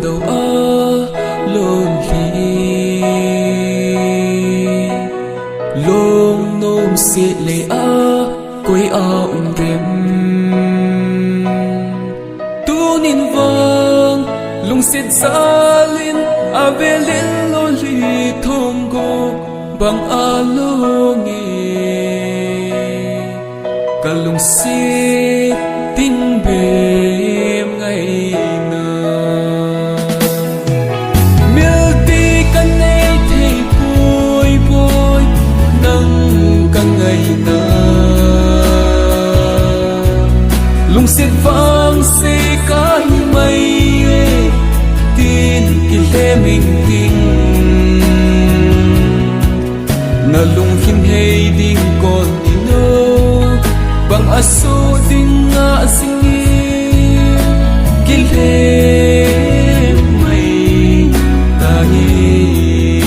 đầu lôn li lông nôm xịt lệ quay rem tu nín vang lung xịt xa linh về lên lôn li thông go bằng lo nghe cả lung xịt tin bềm ngày lung xịt vang se cái mây tin cái lẽ mình tin na lung kim hay đinh còn đi nô bằng aso đinh ngã sinh cái lẽ mây ta nghe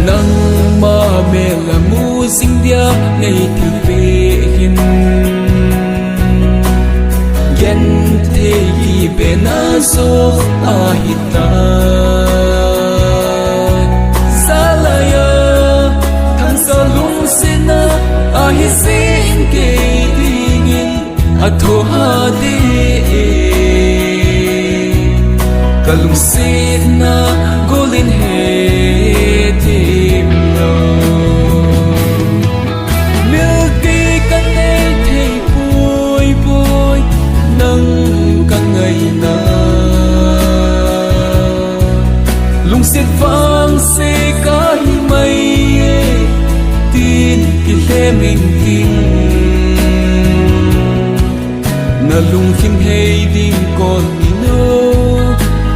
nang ma me la mu sing dia ngày thì về hin gen thế hi be na so ahita salaya thang sa lung sina ahi sin ke dingin atho ha de kalung sina golin he lung xịt vang se cái mây tin cái lẽ mình tin na lung kim hay đinh còn đi nô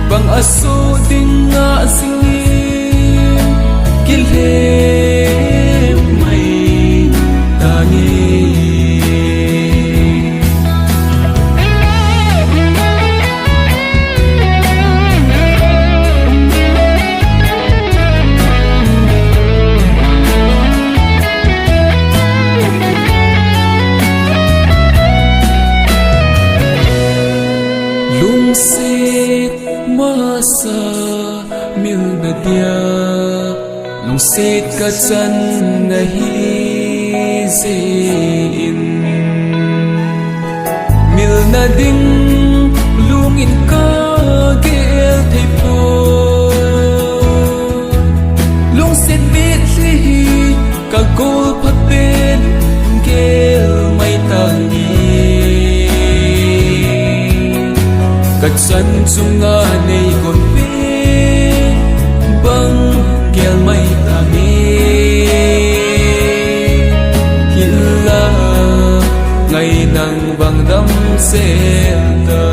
bằng aso đinh ngã sinh cái lẽ mây ta nghe lung xịt masa mil na dia lung xịt ka chan na hi zin mil na ding lung in ka gel thei po lung xịt bit li ka gol phat ben gel mai tang cả chân chung nga này còn biết băng kêu mây ta nghe hila ngày nắng vàng đắm sen ta